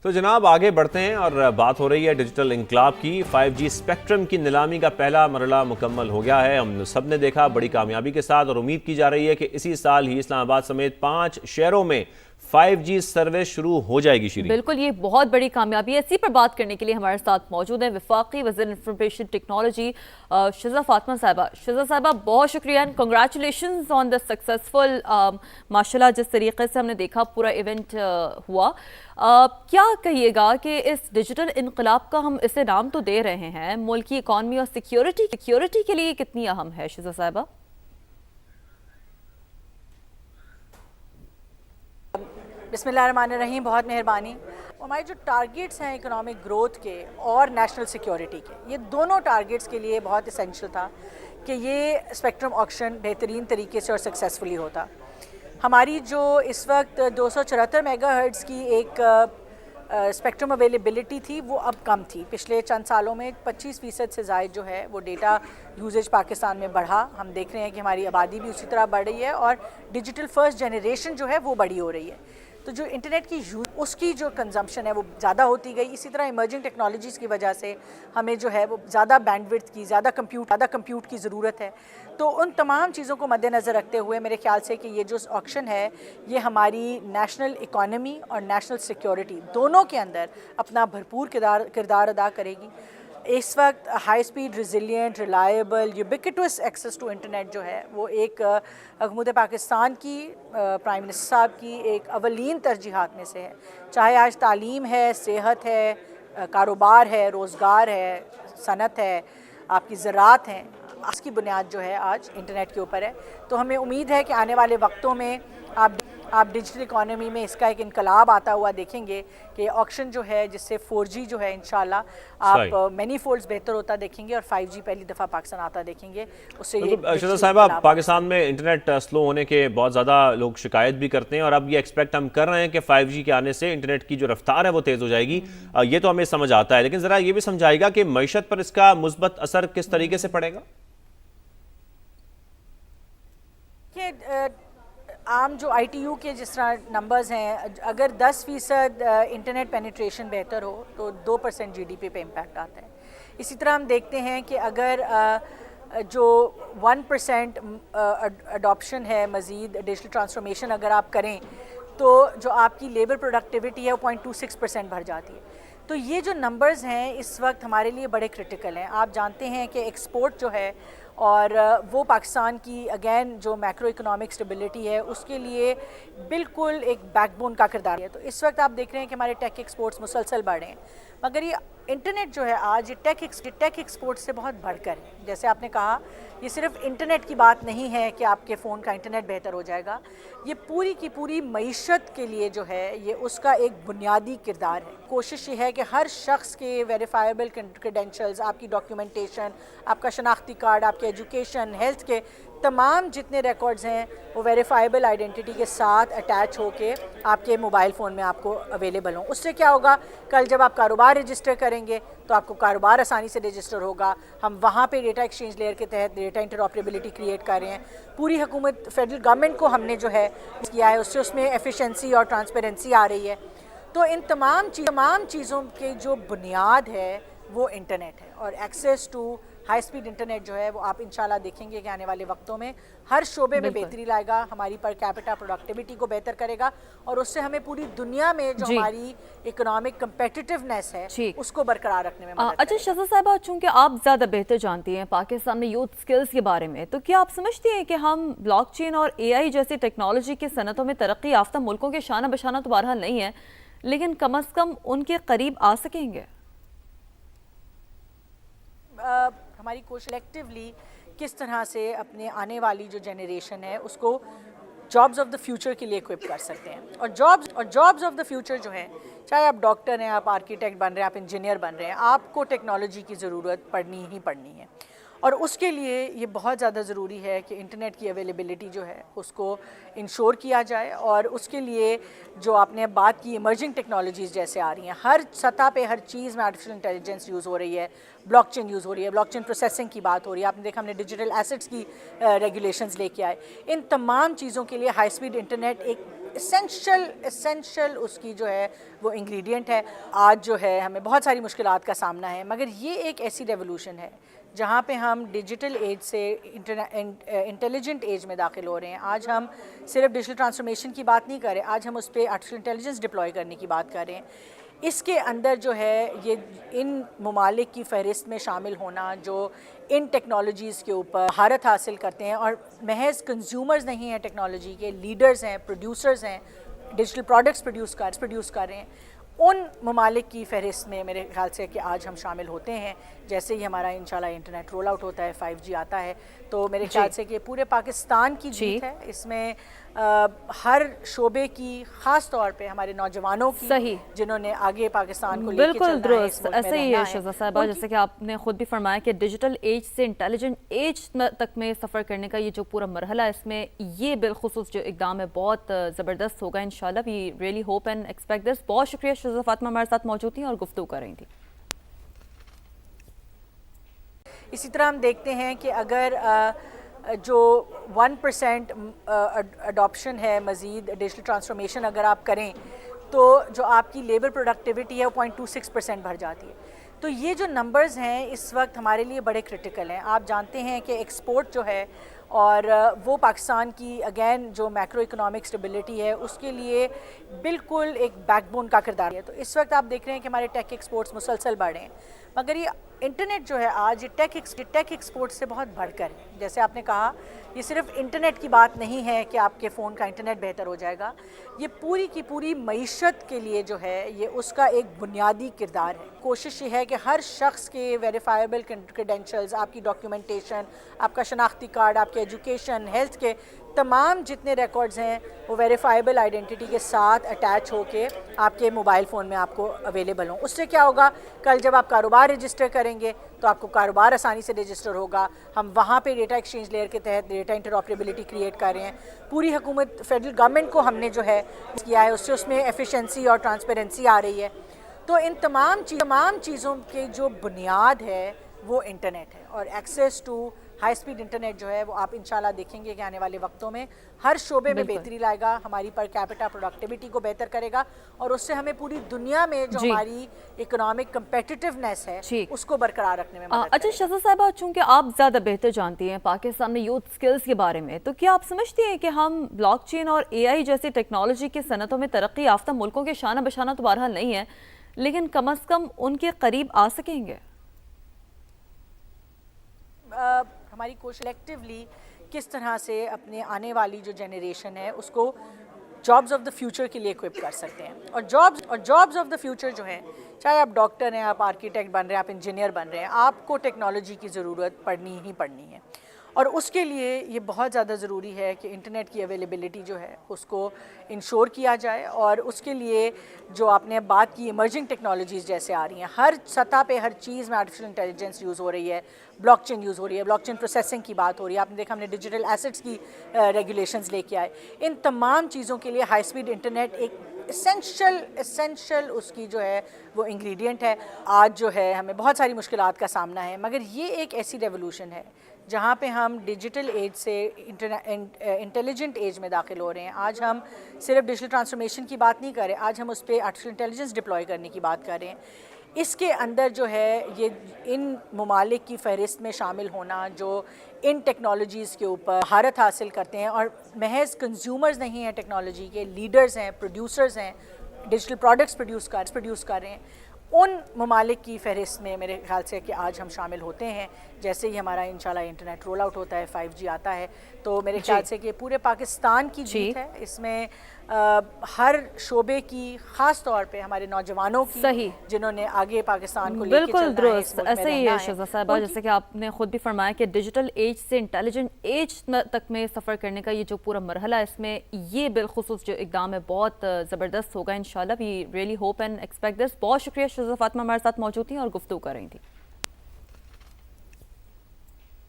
تو جناب آگے بڑھتے ہیں اور بات ہو رہی ہے ڈیجیٹل انقلاب کی۔ 5G اسپیکٹرم کی نیلامی کا پہلا مرحلہ مکمل ہو گیا ہے، ہم سب نے دیکھا بڑی کامیابی کے ساتھ، اور امید کی جا رہی ہے کہ اسی سال ہی اسلام آباد سمیت 5 شہروں میں 5G سروس شروع ہو جائے گی۔ شیرین بالکل، یہ بہت بڑی کامیابی ہے۔ اسی پر بات کرنے کے لیے ہمارے ساتھ موجود ہیں وفاقی وزیر انفارمیشن ٹیکنالوجی شزہ فاطمہ صاحبہ۔ شزہ صاحبہ بہت شکریہ، کنگریچولیشنز آن دا سکسیسفل، ماشاءاللہ جس طریقے سے ہم نے دیکھا پورا ایونٹ ہوا۔ کیا کہیے گا کہ اس ڈیجیٹل انقلاب کا ہم اسے نام تو دے رہے ہیں، ملکی اکانومی اور سیکیورٹی کے لیے کتنی اہم ہے شزہ صاحبہ؟ بسم اللہ الرحمن الرحیم، بہت مہربانی۔ ہمارے جو ٹارگیٹس ہیں اکنامک گروتھ کے اور نیشنل سیکیورٹی کے، یہ دونوں ٹارگیٹس کے لیے بہت اسینشل تھا کہ یہ اسپیکٹرم آکشن بہترین طریقے سے اور سکسیسفلی ہوتا۔ ہماری جو اس وقت 274 میگا ہرٹز کی ایک اسپیکٹرم اویلیبلٹی تھی، وہ اب کم تھی۔ پچھلے چند سالوں میں 25% سے زائد جو ہے وہ ڈیٹا یوزیج پاکستان میں بڑھا۔ ہم دیکھ رہے ہیں کہ ہماری آبادی بھی اسی طرح بڑھ رہی ہے اور ڈیجیٹل فرسٹ جنریشن جو ہے وہ بڑی ہو رہی ہے، تو جو انٹرنیٹ کی اس کی جو کنزمپشن ہے وہ زیادہ ہوتی گئی۔ اسی طرح ایمرجنگ ٹیکنالوجیز کی وجہ سے ہمیں جو ہے وہ زیادہ بینڈ وڈتھ کی، زیادہ کمپیوٹ کی ضرورت ہے۔ تو ان تمام چیزوں کو مد نظر رکھتے ہوئے میرے خیال سے کہ یہ جو آکشن ہے یہ ہماری نیشنل اکانومی اور نیشنل سیکیورٹی دونوں کے اندر اپنا بھرپور کردار ادا کرے گی۔ اس وقت high speed, resilient, reliable, ubiquitous access to internet جو ہے وہ ایک حکومت پاکستان کی، پرائم منسٹر صاحب کی ایک اولین ترجیحات میں سے ہے۔ چاہے آج تعلیم ہے، صحت ہے، کاروبار ہے، روزگار ہے، صنعت ہے، آپ کی زراعت ہیں، اس کی بنیاد جو ہے آج انٹرنیٹ کے اوپر ہے۔ تو ہمیں امید ہے کہ آنے والے وقتوں میں آپ ڈیجیٹل اکانومی میں اس کا ایک انقلاب آتا ہوا دیکھیں گے کہ آکشن جو ہے جس سے 4G جو ہے انشاءاللہ آپ مینی فولڈز بہتر ہوتا دیکھیں گے، اور 5G پہلی دفعہ پاکستان آتا دیکھیں گے۔ اس سے شزہ صاحبہ، پاکستان میں انٹرنیٹ سلو ہونے کے بہت زیادہ لوگ شکایت بھی کرتے ہیں، اور اب یہ ایکسپیکٹ ہم کر رہے ہیں کہ 5G کے آنے سے انٹرنیٹ کی جو رفتار ہے وہ تیز ہو جائے گی۔ یہ تو ہمیں سمجھ آتا ہے، لیکن ذرا یہ بھی سمجھائے گا کہ معیشت پر اس کا مثبت اثر کس طریقے سے پڑے گا؟ عام جو ITU کے جس طرح نمبرز ہیں، اگر 10% انٹرنیٹ پینیٹریشن بہتر ہو تو 2% GDP پہ امپیکٹ آتا ہے۔ اسی طرح ہم دیکھتے ہیں کہ اگر جو 1% اڈاپشن ہے مزید ڈیجیٹل ٹرانسفارمیشن اگر آپ کریں تو جو آپ کی لیبر پروڈکٹیوٹی ہے وہ 0.26% بڑھ جاتی ہے۔ تو یہ جو نمبرز ہیں اس وقت ہمارے لیے بڑے کرٹیکل ہیں۔ آپ جانتے ہیں کہ ایکسپورٹ جو ہے اور وہ پاکستان کی اگین جو میکرو اکنامک اسٹیبلٹی ہے اس کے لیے بالکل ایک بیک بون کا کردار ہے۔ تو اس وقت آپ دیکھ رہے ہیں کہ ہمارے ٹیک ایکسپورٹس مسلسل بڑھ رہے ہیں، مگر یہ انٹرنیٹ جو ہے آج یہ ٹیک ایکسپورٹ سے بہت بڑھ کر ہے۔ جیسے آپ نے کہا، یہ صرف انٹرنیٹ کی بات نہیں ہے کہ آپ کے فون کا انٹرنیٹ بہتر ہو جائے گا، یہ پوری کی پوری معیشت کے لیے جو ہے یہ اس کا ایک بنیادی کردار ہے۔ کوشش یہ ہے کہ ہر شخص کے ویریفائبل کریڈینشلز، آپ کی ڈاکیومنٹیشن، آپ کا شناختی کارڈ، آپ کے ایجوکیشن، ہیلتھ کے تمام جتنے ریکارڈز ہیں وہ ویریفائبل آئیڈینٹی کے ساتھ اٹیچ ہو کے آپ کے موبائل فون میں آپ کو اویلیبل ہوں۔ اس سے کیا ہوگا، کل جب آپ کاروبار رجسٹر کریں گے تو آپ کو کاروبار آسانی سے رجسٹر ہوگا۔ ہم وہاں پہ ڈیٹا ایکسچینج لیئر کے تحت ڈیٹا انٹرآپریبلٹی کریٹ کر رہے ہیں۔ پوری حکومت فیڈرل گورنمنٹ کو ہم نے جو ہے کیا ہے اس میں ایفیشنسی اور ٹرانسپیرنسی آ رہی ہے۔ تو ان تمام چیزوں کی جو بنیاد ہے وہ انٹرنیٹ ہے، اور access to high speed internet جو ہے وہ آپ انشاءاللہ دیکھیں گے کہ آنے والے وقتوں میں ہر شعبے میں بہتری لائے گا، ہماری پر کیپٹا پروڈکٹیوٹی کو بہتر کرے گا، اور اس سے ہمیں پوری دنیا میں جو ہماری اکنامک کمپیٹیٹیونیس ہے اس کو برقرار رکھنے میں مدد کرے گا۔ اچھا شزہ صاحبہ، چونکہ آپ زیادہ بہتر جانتی ہیں پاکستان میں یوتھ سکلز کے بارے میں، تو کیا آپ سمجھتی ہیں کہ ہم بلاک چین اور AI جیسی ٹیکنالوجی کی صنعتوں میں ترقی یافتہ ملکوں کے شانہ بشانہ تو بہرحال نہیں ہے، لیکن کم از کم ان کے قریب آ سکیں گے؟ ہماری کوشش کلیکٹیولی کس طرح سے اپنے آنے والی جو جنریشن ہے اس کو جابز آف دا فیوچر کے لیے اکوپ کر سکتے ہیں، اور جابز آف دا فیوچر جو ہیں، چاہے آپ ڈاکٹر ہیں، آپ آرکیٹیکٹ بن رہے ہیں، آپ انجینئر بن رہے ہیں، آپ کو ٹیکنالوجی کی ضرورت پڑنی ہی پڑنی ہے، اور اس کے لیے یہ بہت زیادہ ضروری ہے کہ انٹرنیٹ کی اویلیبلٹی جو ہے اس کو انشور کیا جائے، اور اس کے لیے جو آپ نے بات کی ایمرجنگ ٹیکنالوجیز جیسے آ رہی ہیں، ہر سطح پہ ہر چیز میں آرٹیفیشل انٹیلیجنس یوز ہو رہی ہے، بلاک چین یوز ہو رہی ہے، بلاک چین پروسیسنگ کی بات ہو رہی ہے، آپ نے دیکھا ہم نے ڈیجیٹل ایسٹس کی ریگولیشنز لے کے آئے۔ ان تمام چیزوں کے لیے ہائی سپیڈ انٹرنیٹ ایک اسینشل اس کی جو ہے وہ انگریڈینٹ ہے. آج جو ہے ہمیں بہت ساری مشکلات کا سامنا ہے، مگر یہ ایک ایسی ریولوشن ہے جہاں پہ ہم ڈیجیٹل ایج سے انٹیلیجنٹ ایج میں داخل ہو رہے ہیں. آج ہم صرف ڈیجیٹل ٹرانسفارمیشن کی بات نہیں کر رہے، آج ہم اس پہ آرٹیفیشل انٹیلیجنس ڈپلوائے کرنے کی بات کر رہے ہیں. اس کے اندر جو ہے یہ ان ممالک کی فہرست میں شامل ہونا جو ان ٹیکنالوجیز کے اوپر مہارت حاصل کرتے ہیں اور محض کنزیومرز نہیں ہیں ٹیکنالوجی کے، لیڈرز ہیں، پروڈیوسرز ہیں، ڈیجیٹل پروڈکٹس پروڈیوس کر رہے ہیں، ان ممالک کی فہرست میں میرے خیال سے کہ آج ہم شامل ہوتے ہیں. جیسے ہی ہمارا انشاءاللہ انٹرنیٹ رول آؤٹ ہوتا ہے، 5G آتا ہے، تو میرے خیال سے کہ پورے پاکستان کی جیت ہے. اس میں ہر شعبے کی، خاص طور پہ ہمارے نوجوانوں کی جنہوں نے آگے پاکستان کو لے کے چلنا ہے، درست ایسے ہی ہے شہزاد صاحبہ، جیسے کہ آپ نے خود بھی فرمایا کہ ڈیجیٹل ایج سے انٹیلیجنٹ ایج تک میں سفر کرنے کا یہ جو پورا مرحلہ ہے، اس میں یہ بالخصوص جو اقدام ہے بہت زبردست ہوگا انشاءاللہ. We really hope and expect this. بہت شکریہ شہزاد فاطمہ ہمارے ساتھ موجود تھیں اور گفتگو کر رہی تھیں. اسی طرح ہم دیکھتے ہیں کہ اگر جو 1% اڈاپشن ہے مزید ڈیجیٹل ٹرانسفارمیشن اگر آپ کریں تو جو آپ کی لیبر پروڈکٹیوٹی ہے وہ 0.26% بڑھ جاتی ہے. تو یہ جو نمبرز ہیں اس وقت ہمارے لیے بڑے کرٹیکل ہیں. آپ جانتے ہیں کہ ایکسپورٹ جو ہے اور وہ پاکستان کی اگین جو میکرو اکنامک اسٹیبلٹی ہے اس کے لیے بالکل ایک بیک بون کا کردار ہے. تو اس وقت آپ دیکھ رہے ہیں کہ ہمارے ٹیک ایکسپورٹس مسلسل بڑھ رہے ہیں، مگر یہ انٹرنیٹ جو ہے آج یہ ٹیک ایکسپورٹ سے بہت بڑھ کر ہے. جیسے آپ نے کہا یہ صرف انٹرنیٹ کی بات نہیں ہے کہ آپ کے فون کا انٹرنیٹ بہتر ہو جائے گا، یہ پوری کی پوری معیشت کے لیے جو ہے یہ اس کا ایک بنیادی کردار ہے. کوشش یہ ہے کہ ہر شخص کے ویریفائیبل کریڈینشلز، آپ کی ڈاکیومنٹیشن، آپ کا شناختی کارڈ، آپ کے ایجوکیشن، ہیلتھ کے تمام جتنے ریکارڈز ہیں وہ ویریفائیبل آئیڈینٹی کے ساتھ اٹیچ ہو کے آپ کے موبائل فون میں آپ کو اویلیبل ہوں. اس سے کیا ہوگا، کل جب آپ کاروبار رجسٹر کریں گے تو آپ کو کاروبار آسانی سے رجسٹر ہوگا. ہم وہاں پہ ڈیٹا ایکسچینج لیئر کے تحت ڈیٹا انٹرآپریبلٹی کریٹ کر رہے ہیں. پوری حکومت فیڈرل گورنمنٹ کو ہم نے جو ہے کیا ہے اس میں ایفیشنسی اور ٹرانسپیرنسی آ رہی ہے. تو ان تمام چیزوں کے جو بنیاد ہے وہ انٹرنیٹ ہے، اور access to high speed internet جو ہے وہ آپ انشاءاللہ دیکھیں گے کہ آنے والے وقتوں میں ہر شعبے میں بہتری لائے گا، ہماری پر کیپٹا پروڈکٹیوٹی کو بہتر کرے گا، اور اس سے ہمیں پوری دنیا میں جو ہماری اکنامک کمپیٹیٹیونیس ہے اس کو برقرار رکھنے میں مدد کرے گا. اچھا شہزاد صاحبہ، چونکہ آپ زیادہ بہتر جانتی ہیں پاکستان میں یوتھ سکلز کے بارے میں، تو کیا آپ سمجھتی ہیں کہ ہم بلاک چین اور AI جیسی ٹیکنالوجی کی صنعتوں میں ترقی یافتہ ملکوں کے شانہ بشانہ تو بہرحال نہیں ہے، لیکن کم از کم ان کے قریب آ سکیں گے؟ ہماری کوشش کلیکٹیولی کس طرح سے اپنے آنے والی جو جنریشن ہے اس کو جابز آف دا فیوچر کے لیے اکوپ کر سکتے ہیں. اور جابز آف دا فیوچر جو ہیں، چاہے آپ ڈاکٹر ہیں، آپ آرکیٹیکٹ بن رہے ہیں، آپ انجینئر بن رہے ہیں، آپ کو ٹیکنالوجی کی ضرورت پڑنی ہی پڑنی ہے. اور اس کے لیے یہ بہت زیادہ ضروری ہے کہ انٹرنیٹ کی اویلیبلٹی جو ہے اس کو انشور کیا جائے. اور اس کے لیے جو آپ نے بات کی ایمرجنگ ٹیکنالوجیز جیسے آ رہی ہیں، ہر سطح پہ ہر چیز میں آرٹیفیشل انٹیلیجنس یوز ہو رہی ہے، بلاک چین یوز ہو رہی ہے، بلاک چین پروسیسنگ کی بات ہو رہی ہے. آپ نے دیکھا ہم نے ڈیجیٹل ایسٹس کی ریگولیشنز لے کے آئے. ان تمام چیزوں کے لیے ہائی سپیڈ انٹرنیٹ ایک اسینشل اس کی جو ہے وہ انگریڈینٹ ہے. آج جو ہے ہمیں بہت ساری مشکلات کا سامنا ہے، مگر یہ ایک ایسی ریولوشن ہے جہاں پہ ہم ڈیجیٹل ایج سے انٹیلیجنٹ ایج میں داخل ہو رہے ہیں. آج ہم صرف ڈیجیٹل ٹرانسفارمیشن کی بات نہیں کر رہے، آج ہم اس پہ آرٹیفیشل انٹیلیجنس ڈپلوائے کرنے کی بات کر رہے ہیں. اس کے اندر جو ہے یہ ان ممالک کی فہرست میں شامل ہونا جو ان ٹیکنالوجیز کے اوپر مہارت حاصل کرتے ہیں اور محض کنزیومرز نہیں ہیں ٹیکنالوجی کے، لیڈرز ہیں، پروڈیوسرز ہیں، ڈیجیٹل پروڈکٹس پروڈیوس کر رہے ہیں، ان ممالک کی فہرست میں میرے خیال سے کہ آج ہم شامل ہوتے ہیں. جیسے ہی ہمارا انشاءاللہ انٹرنیٹ رول آؤٹ ہوتا ہے، 5G آتا ہے، تو میرے خیال سے کہ پورے پاکستان کی جیت ہے. اس میں ہر شعبے کی، خاص طور پہ ہمارے نوجوانوں کی جنہوں نے آگے پاکستان کو لے کے چلنا ہے، درست ایسے ہی ہے شہزاد صاحبہ، جیسے کہ آپ نے خود بھی فرمایا کہ ڈیجیٹل ایج سے انٹیلیجنٹ ایج تک میں سفر کرنے کا یہ جو پورا مرحلہ ہے، اس میں یہ بالخصوص جو اقدام ہے بہت زبردست ہوگا انشاءاللہ. We really hope and expect this. بہت شکریہ شہزاد فاطمہ ہمارے ساتھ موجود تھیں اور گفتگو کر رہی تھیں.